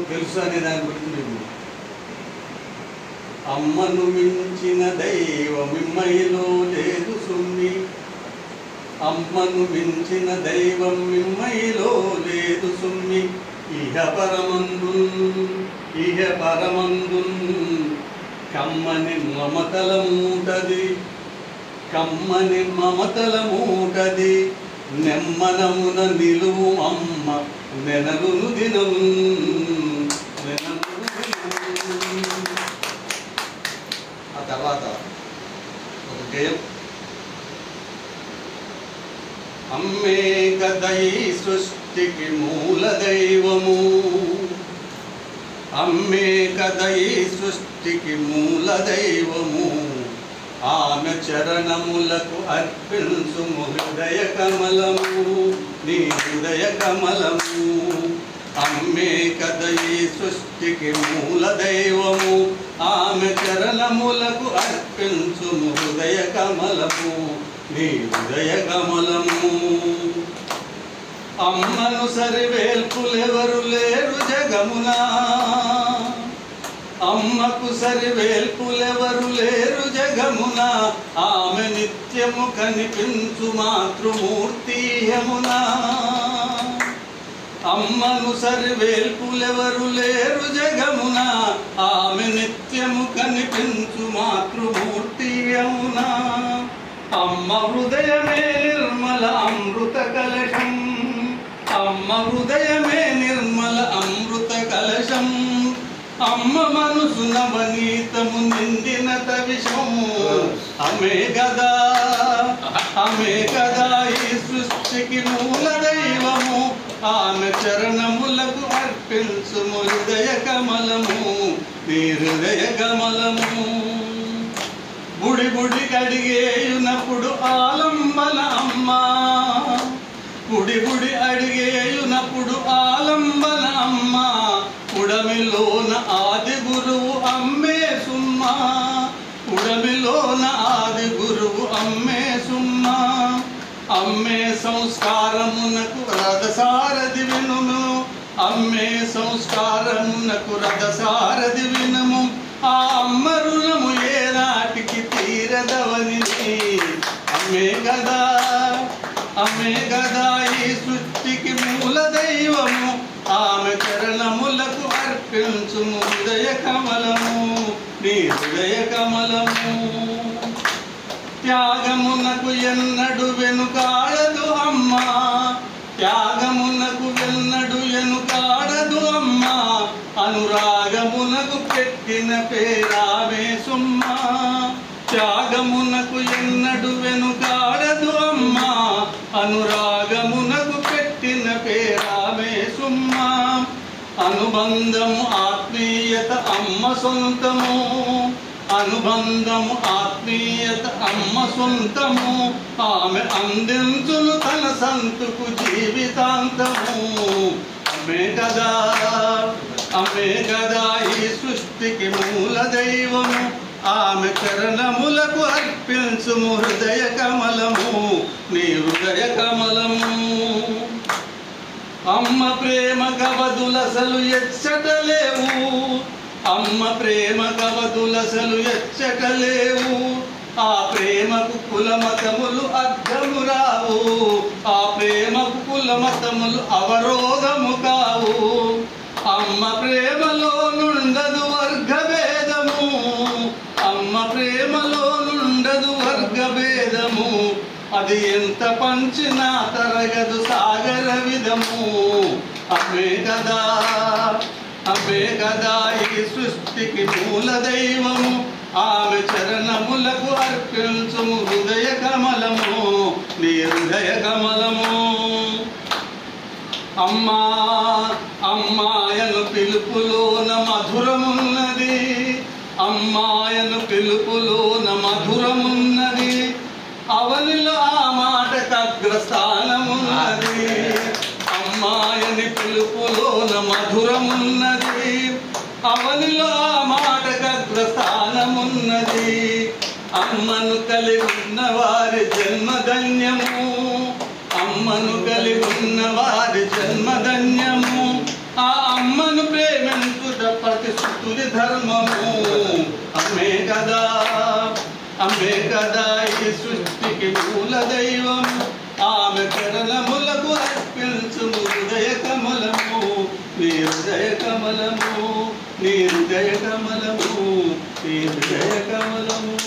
తెలుసు అనే దాని గురించి మీకు అమ్మను మించిన దైవమిమ్మయిలో లేదు సుమ్మి, అమ్మను మించిన దైవం మిమ్మయిలో లేదు సుమ్మి. ఇహ పరమందున్ కమ్మని మమతల మూటది, కమ్మని మమతల మూటది. నెమ్మనమున నిలువు అమ్మ నెనలును దినం, ఆ తర్వాత ఒక గేయం. అమ్మే కదై సృష్టికి మూల దైవము, అమ్మే కదై సృష్టికి మూల దైవము. ఆమె చరణములకు అర్పించుము హృదయ కమలము, నీ హృదయ కమలము. అమ్మే కదై సృష్టికి మూల దైవము, ఆమె చరణములకు అర్పించుము హృదయ కమలము, నీ హృదయ కమలము. అమ్మను సరివేల్పులెవరు లేరు జగమునా, అమ్మకు సరివేల్పులెవరు లేరు జగమునా. ఆమె నిత్యము కనిపించు మాతృమూర్తి యమునా, అమ్మను సరివేల్పులెవరు లేరు జగమునా. ఆమె నిత్యము కనిపించు మాతృమూర్తి యమునా. అమ్మ హృదయమే నిర్మల అమృత కలశం, అమ్మ హృదయమే నిర్మల అమృత కలశం. అమ్మ మనసు నవనీతము నిండిన విషం. అమ్మే గదా, అమ్మే గదా ఈ సృష్టికి మూల దైవము. ఆమె చరణములకు అర్పించుము హృదయ కమలము, నీ హృదయ కమలము. బుడి బుడి కడిగేయునప్పుడు ఆలంబన అమ్మ, బుడి బుడి అడిగేయునప్పుడు ఆలంబన అమ్మ. ఉడమిలోన ఆది గురువు అమ్మే సుమ్మా, ఉడమిలోన ఆది గురువు అమ్మే సుమ్మా. అమ్మే సంస్కారమునకు రథసారథి వినుము, అమ్మే సంస్కారమునకు రథసారథి వినుము. ఆ అమ్మ రుణము ఏనాటికి తీరదవని. అమ్మే గదా, అమ్మే గదా ఈ సృష్టికి మూల దైవము. ఆమె చరణములకు అర్పించుము హృదయ కమలము, నీ హృదయ కమలము. త్యాగమునకు ఎన్నడు వెనుకాడదు అమ్మ, త్యాగమునకు ఎన్నడు వెనుకాడదు అమ్మ. అనురాగమునకు పెట్టిన పేరామే సుమ్మ, త్యాగమునకు ఎన్నడు వెనుకాడదు అమ్మ. అనురాగమునకు పెట్టిన పేరామే సుమ్మ. అనుబంధము ఆత్మీయత అమ్మ సొంతము, అనుబంధము ఆత్మీయత అమ్మ సొంతము. ఆమె అందించును తన సంతుకు జీవితాంతము. అమ్మే కదా, అమ్మే కదా ఈ సృష్టికి మూల దైవము. ఆమె చరణములకు అర్పించుము హృదయ కమలము, నీ హృదయ కమలము. అమ్మ ప్రేమ కవదులసలు ఎచ్చటలేవు, అమ్మ ప్రేమ కవదులసలు ఎచ్చటలేవు. ఆ ప్రేమకు కులమతములు అర్థము రావు, ఆ ప్రేమకు కులమతములు అవరోధము కావు. అమ్మ ప్రేమలో నుండదు వర్గభేదము, అమ్మ ప్రేమలో నుండదు వర్గభేదము. అది ఎంత పంచినా తరగదు సాగర విధము. అమ్మే కదా, అమ్మే కదా ఈ సృష్టికి మూల దైవము. ఆమె చరణములకు అర్పించుము హృదయ కమలము, నీ హృదయ కమలము. అమ్మా అమ్మాయను పిలుపులోన మధురమున్నది, అమ్మాయను పిలుపులోన మధురమున్నది. అవనిలో ఆ మాటకు అగ్రస్థానమున్నది. అమ్మాయని పిలుపులోన మధురమున్నది, అవనిలో ఆ మాటకు అగ్రస్థానమున్నది. అమ్మను కలిగి ఉన్న వారి జన్మధన్యము, అమ్మను కలిగి ఉన్న వారి జన్మధన్యము. ఆ అమ్మను ప్రేమించ అమ్మే కదా ఈ సృష్టికి మూల దైవము ఆమె చరణములకు అర్పించుము హృదయ కమలము నీ హృదయ కమలము నీ హృదయ కమలము నీ హృదయ కమలము